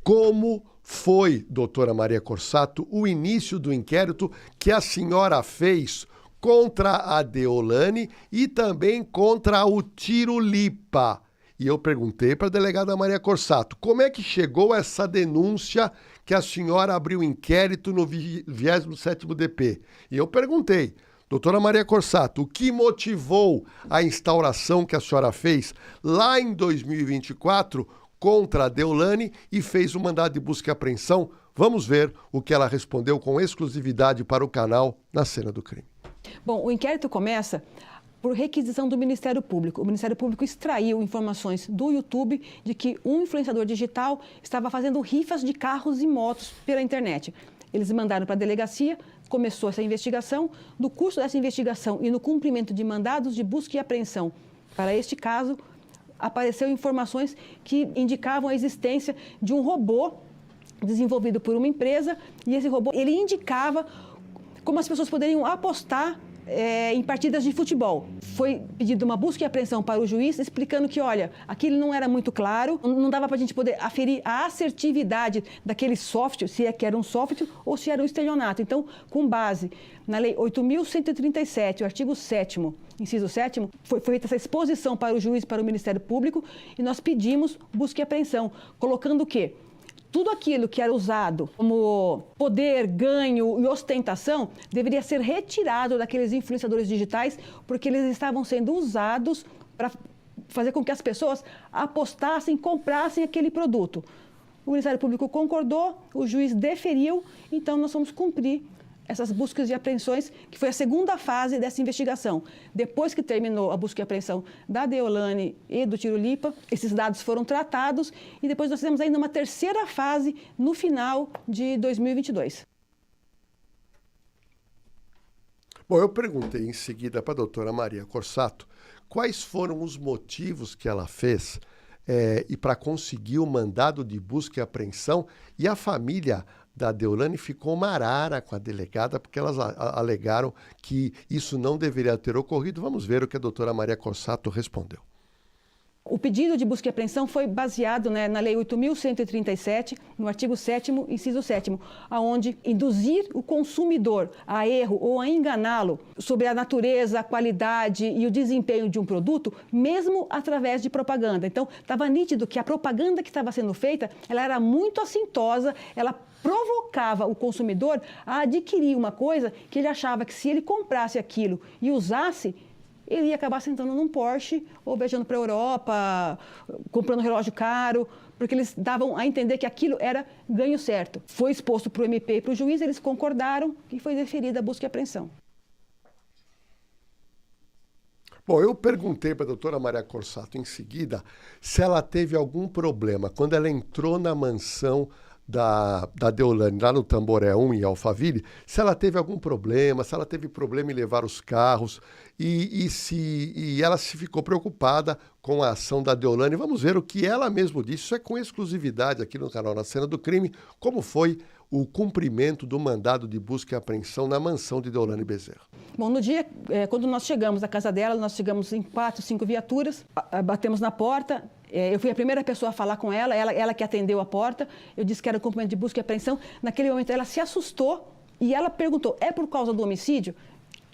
Como foi, doutora Maria Corsato, o início do inquérito que a senhora fez contra a Deolane e também contra o Tirulipa? E eu perguntei para a delegada Maria Corsato, como é que chegou essa denúncia que a senhora abriu inquérito no 27º DP? E eu perguntei, doutora Maria Corsato, o que motivou a instauração que a senhora fez lá em 2024 contra a Deolane e fez o mandado de busca e apreensão? Vamos ver o que ela respondeu com exclusividade para o canal Na Cena do Crime. Bom, o inquérito começa por requisição do Ministério Público. O Ministério Público extraiu informações do YouTube de que um influenciador digital estava fazendo rifas de carros e motos pela internet. Eles mandaram para a delegacia, começou essa investigação. No curso dessa investigação e no cumprimento de mandados de busca e apreensão para este caso, apareceram informações que indicavam a existência de um robô desenvolvido por uma empresa, e esse robô ele indicava como as pessoas poderiam apostar em partidas de futebol. Foi pedida uma busca e apreensão para o juiz, explicando que, olha, aquilo não era muito claro, não dava para a gente poder aferir a assertividade daquele software, se é que era um software ou se era um estelionato. Então, com base na Lei 8.137, o artigo 7º, inciso 7º, foi feita essa exposição para o juiz e para o Ministério Público, e nós pedimos busca e apreensão, colocando o quê? Tudo aquilo que era usado como poder, ganho e ostentação deveria ser retirado daqueles influenciadores digitais, porque eles estavam sendo usados para fazer com que as pessoas apostassem, comprassem aquele produto. O Ministério Público concordou, o juiz deferiu, então nós vamos cumprir essas buscas e apreensões, que foi a segunda fase dessa investigação. Depois que terminou a busca e apreensão da Deolane e do Tirulipa, esses dados foram tratados e depois nós fizemos ainda uma terceira fase no final de 2022. Bom, eu perguntei em seguida para a doutora Maria Corsato quais foram os motivos que ela fez e para conseguir o mandado de busca e apreensão, e a família da Deolane ficou marara com a delegada, porque elas alegaram que isso não deveria ter ocorrido. Vamos ver o que a doutora Maria Corsato respondeu. O pedido de busca e apreensão foi baseado na Lei 8.137, no artigo 7º, inciso 7º, onde induzir o consumidor a erro ou a enganá-lo sobre a natureza, a qualidade e o desempenho de um produto, mesmo através de propaganda. Então, estava nítido que a propaganda que estava sendo feita, ela era muito assintosa, ela provocava o consumidor a adquirir uma coisa que ele achava que se ele comprasse aquilo e usasse, ele ia acabar sentando num Porsche ou viajando para a Europa, comprando um relógio caro, porque eles davam a entender que aquilo era ganho certo. Foi exposto para o MP e para o juiz, eles concordaram e foi deferida a busca e apreensão. Bom, eu perguntei para a doutora Maria Corsato em seguida se ela teve algum problema quando ela entrou na mansão da Deolane, lá no Tamboré 1 em Alphaville, se ela teve algum problema, se ela teve problema em levar os carros e ela se ficou preocupada com a ação da Deolane. Vamos ver o que ela mesma disse. Isso é com exclusividade aqui no canal Na Cena do Crime, como foi o cumprimento do mandado de busca e apreensão na mansão de Deolane Bezerra. Bom, no dia, quando nós chegamos à casa dela, nós chegamos em 4, 5 viaturas, batemos na porta. Eu fui a primeira pessoa a falar com ela que atendeu a porta. Eu disse que era o cumprimento de busca e apreensão. Naquele momento ela se assustou e ela perguntou, é por causa do homicídio?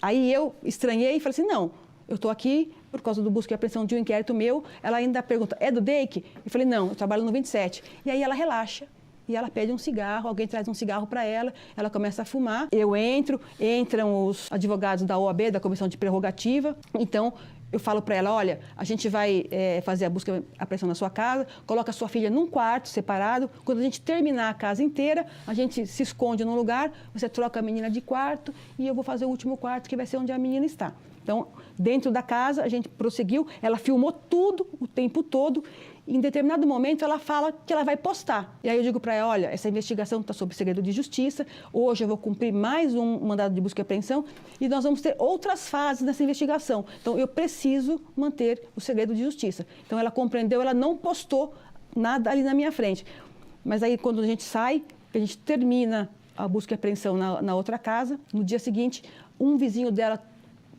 Aí eu estranhei e falei assim, não, eu estou aqui por causa do busca e apreensão de um inquérito meu. Ela ainda pergunta, é do DEIC? Eu falei, não, eu trabalho no 27. E aí ela relaxa. E ela pede um cigarro, alguém traz um cigarro para ela começa a fumar. Eu entram os advogados da OAB, da Comissão de Prerrogativa. Então, eu falo para ela, olha, a gente vai fazer a busca e apreensão na sua casa, coloca a sua filha num quarto separado. Quando a gente terminar a casa inteira, a gente se esconde num lugar, você troca a menina de quarto e eu vou fazer o último quarto, que vai ser onde a menina está. Então, dentro da casa, a gente prosseguiu, ela filmou tudo, o tempo todo. Em determinado momento, ela fala que ela vai postar. E aí eu digo para ela, olha, essa investigação está sob segredo de justiça, hoje eu vou cumprir mais um mandado de busca e apreensão e nós vamos ter outras fases nessa investigação. Então, eu preciso manter o segredo de justiça. Então, ela compreendeu, ela não postou nada ali na minha frente. Mas aí, quando a gente sai, a gente termina a busca e apreensão na outra casa, no dia seguinte, um vizinho dela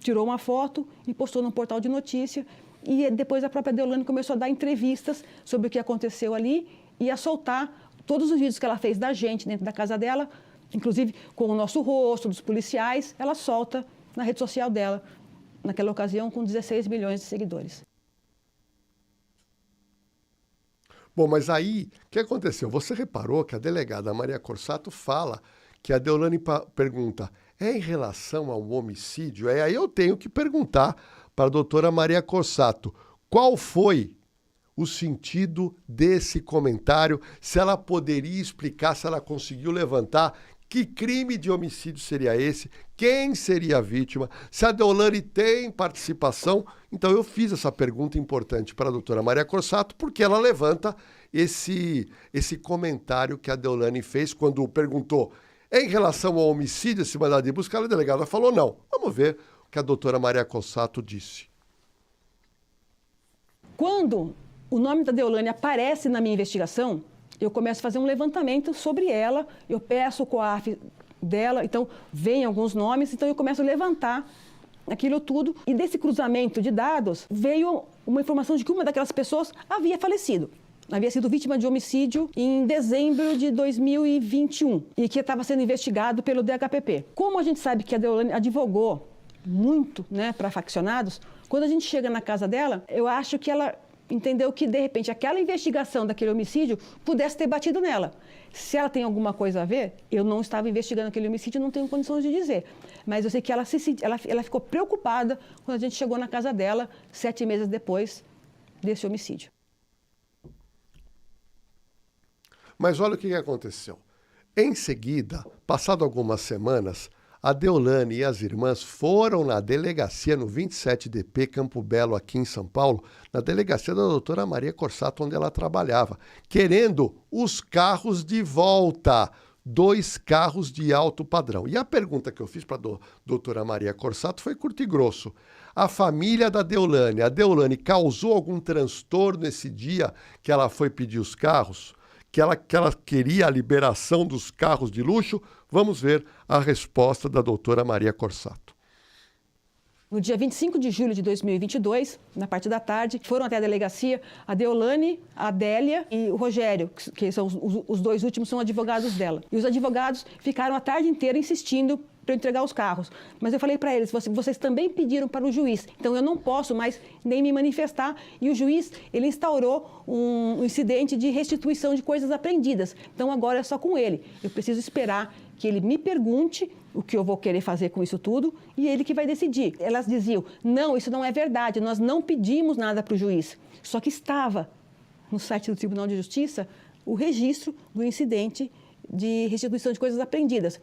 tirou uma foto e postou no portal de notícia. E depois a própria Deolane começou a dar entrevistas sobre o que aconteceu ali e a soltar Todos os vídeos que ela fez da gente dentro da casa dela, inclusive com o nosso rosto, dos policiais, ela solta na rede social dela, naquela ocasião com 16 milhões de seguidores. Bom, mas aí, o que aconteceu? Você reparou que a delegada Maria Corsato fala que a Deolane pergunta, é em relação ao homicídio? Aí eu tenho que perguntar para a doutora Maria Corsato, qual foi o sentido desse comentário, se ela poderia explicar, se ela conseguiu levantar que crime de homicídio seria esse, quem seria a vítima, se a Deolane tem participação. Então eu fiz essa pergunta importante para a doutora Maria Corsato, porque ela levanta esse comentário que a Deolane fez quando perguntou em relação ao homicídio, esse mandado de busca, a delegada falou não. Vamos ver o que a doutora Maria Corsato disse. Quando o nome da Deolane aparece na minha investigação, eu começo a fazer um levantamento sobre ela, eu peço o COAF dela, então vem alguns nomes, então eu começo a levantar aquilo tudo. E desse cruzamento de dados veio uma informação de que uma daquelas pessoas havia falecido. Havia sido vítima de homicídio em dezembro de 2021 e que estava sendo investigado pelo DHPP. Como a gente sabe que a Deolane advogou muito, né, para faccionados, quando a gente chega na casa dela, eu acho que ela entendeu que, de repente, aquela investigação daquele homicídio pudesse ter batido nela. Se ela tem alguma coisa a ver, eu não estava investigando aquele homicídio, não tenho condições de dizer. Mas eu sei que ela ficou preocupada quando a gente chegou na casa dela, 7 meses depois desse homicídio. Mas olha o que aconteceu. Em seguida, passado algumas semanas, a Deolane e as irmãs foram na delegacia no 27DP Campo Belo, aqui em São Paulo, na delegacia da doutora Maria Corsato, onde ela trabalhava, querendo os carros de volta, 2 carros de alto padrão. E a pergunta que eu fiz para a doutora Maria Corsato foi curto e grosso. A família da Deolane, a Deolane causou algum transtorno esse dia que ela foi pedir os carros? Que ela queria a liberação dos carros de luxo? Vamos ver a resposta da doutora Maria Corsato. No dia 25 de julho de 2022, na parte da tarde, foram até a delegacia a Deolane, a Adélia e o Rogério, que são os 2 últimos, são advogados dela. E os advogados ficaram a tarde inteira insistindo para eu entregar os carros. Mas eu falei para eles, vocês também pediram para o juiz, então eu não posso mais nem me manifestar. E o juiz, ele instaurou um incidente de restituição de coisas apreendidas. Então agora é só com ele. Eu preciso esperar que ele me pergunte o que eu vou querer fazer com isso tudo e ele que vai decidir. Elas diziam, não, isso não é verdade, nós não pedimos nada para o juiz. Só que estava no site do Tribunal de Justiça o registro do incidente de restituição de coisas apreendidas.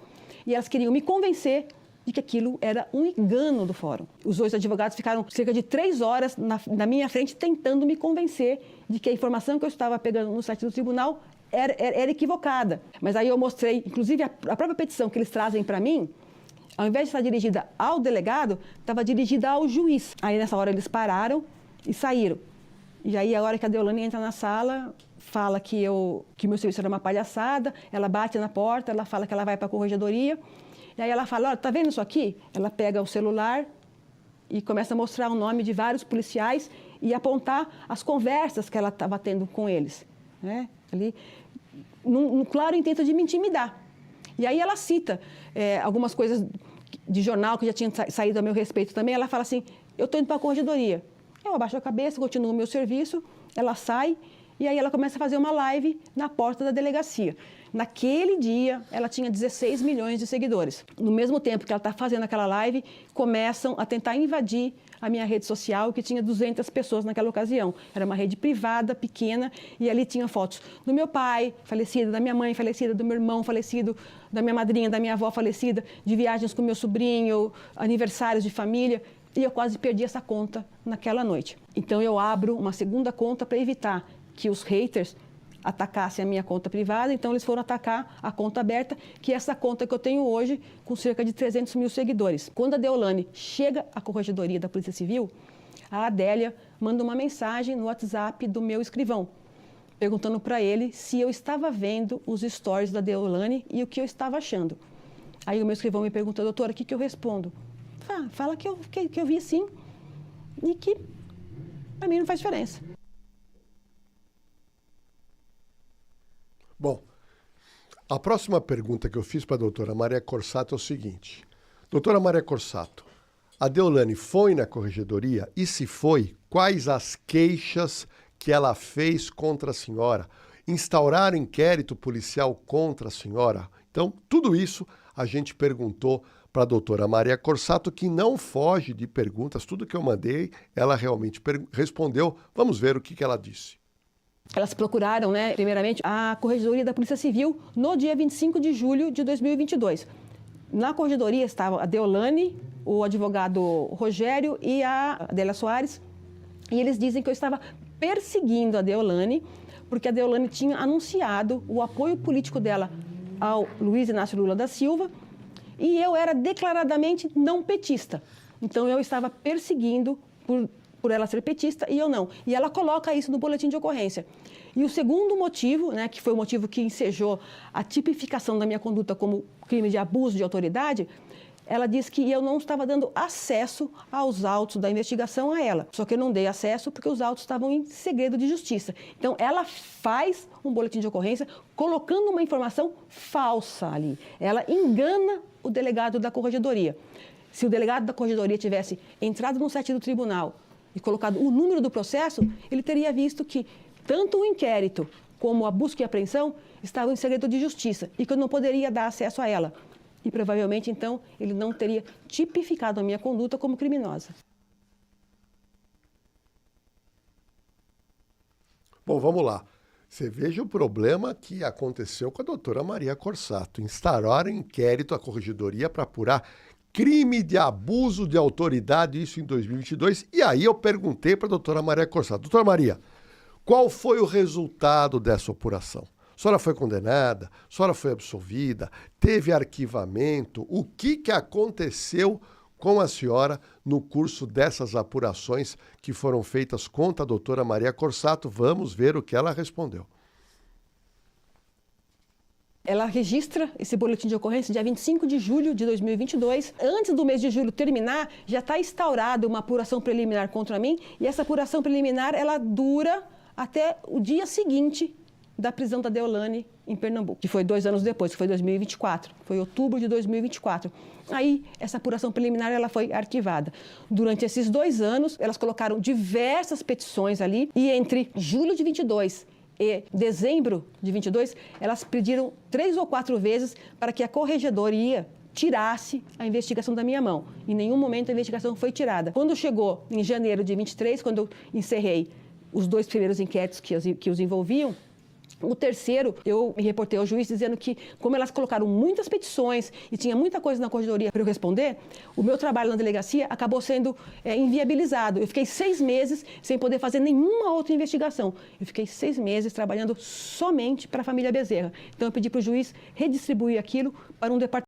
E elas queriam me convencer de que aquilo era um engano do fórum. Os 2 advogados ficaram cerca de 3 horas na minha frente tentando me convencer de que a informação que eu estava pegando no site do tribunal era equivocada. Mas aí eu mostrei, inclusive a própria petição que eles trazem para mim, ao invés de estar dirigida ao delegado, estava dirigida ao juiz. Aí nessa hora eles pararam e saíram. E aí a hora que a Deolane entra na sala, fala que o meu serviço era uma palhaçada, ela bate na porta, ela fala que ela vai para a corregedoria, e aí ela fala, olha, tá vendo isso aqui? Ela pega o celular e começa a mostrar o nome de vários policiais e apontar as conversas que ela estava tendo com eles, né? Ali, num claro intento de me intimidar. E aí ela cita algumas coisas de jornal que já tinham saído a meu respeito também. Ela fala assim, eu estou indo para a corregedoria. Eu abaixo a cabeça, continuo o meu serviço, ela sai e aí ela começa a fazer uma live na porta da delegacia. Naquele dia, ela tinha 16 milhões de seguidores. No mesmo tempo que ela está fazendo aquela live, começam a tentar invadir a minha rede social, que tinha 200 pessoas naquela ocasião. Era uma rede privada, pequena, e ali tinha fotos do meu pai falecido, da minha mãe falecida, do meu irmão falecido, da minha madrinha, da minha avó falecida, de viagens com meu sobrinho, aniversários de família. E eu quase perdi essa conta naquela noite. Então eu abro uma segunda conta para evitar que os haters atacassem a minha conta privada, então eles foram atacar a conta aberta, que é essa conta que eu tenho hoje, com cerca de 300 mil seguidores. Quando a Deolane chega à corregedoria da Polícia Civil, a Adélia manda uma mensagem no WhatsApp do meu escrivão, perguntando para ele se eu estava vendo os stories da Deolane e o que eu estava achando. Aí o meu escrivão me perguntou, doutora, o que eu respondo? Fala que eu vi sim e que para mim não faz diferença. Bom, a próxima pergunta que eu fiz para a doutora Maria Corsato é o seguinte. Doutora Maria Corsato, a Deolane foi na corregedoria? E se foi, quais as queixas que ela fez contra a senhora? Instaurar inquérito policial contra a senhora? Então, tudo isso a gente perguntou para a doutora Maria Corsato, que não foge de perguntas. Tudo que eu mandei, ela realmente respondeu. Vamos ver o que ela disse. Elas procuraram, primeiramente, a Corregedoria da Polícia Civil no dia 25 de julho de 2022. Na corregedoria estava a Deolane, o advogado Rogério e a Adélia Soares. E eles dizem que eu estava perseguindo a Deolane, porque a Deolane tinha anunciado o apoio político dela ao Luiz Inácio Lula da Silva e eu era declaradamente não petista. Então, eu estava perseguindo por ela ser petista e eu não. E ela coloca isso no boletim de ocorrência. E o segundo motivo, que foi o motivo que ensejou a tipificação da minha conduta como crime de abuso de autoridade, ela diz que eu não estava dando acesso aos autos da investigação a ela. Só que eu não dei acesso porque os autos estavam em segredo de justiça. Então, ela faz um boletim de ocorrência colocando uma informação falsa ali. Ela engana o delegado da corregedoria. Se o delegado da corregedoria tivesse entrado no site do tribunal e colocado o número do processo, ele teria visto que tanto o inquérito como a busca e apreensão estavam em segredo de justiça e que eu não poderia dar acesso a ela. E provavelmente, então, ele não teria tipificado a minha conduta como criminosa. Bom, vamos lá. Você veja o problema que aconteceu com a doutora Maria Corsato. Instauraram inquérito à corregedoria para apurar crime de abuso de autoridade, isso em 2022. E aí eu perguntei para a doutora Maria Corsato. Doutora Maria, qual foi o resultado dessa apuração? A senhora foi condenada? A senhora foi absolvida? Teve arquivamento? O que aconteceu com a senhora no curso dessas apurações que foram feitas contra a doutora Maria Corsato? Vamos ver o que ela respondeu. Ela registra esse boletim de ocorrência dia 25 de julho de 2022. Antes do mês de julho terminar, já está instaurada uma apuração preliminar contra mim e essa apuração preliminar ela dura até o dia seguinte da prisão da Deolane em Pernambuco, que foi 2 anos depois, que foi 2024, foi outubro de 2024. Aí, essa apuração preliminar ela foi arquivada. Durante esses 2 anos, elas colocaram diversas petições ali, e entre julho de 22 e dezembro de 22, elas pediram 3 ou 4 vezes para que a corregedoria tirasse a investigação da minha mão. Em nenhum momento a investigação foi tirada. Quando chegou em janeiro de 23, quando eu encerrei os 2 primeiros inquéritos que os envolviam, o terceiro, eu me reportei ao juiz dizendo que, como elas colocaram muitas petições e tinha muita coisa na corregedoria para eu responder, o meu trabalho na delegacia acabou sendo inviabilizado. Eu fiquei 6 meses sem poder fazer nenhuma outra investigação. Eu fiquei 6 meses trabalhando somente para a família Bezerra. Então, eu pedi para o juiz redistribuir aquilo para um departamento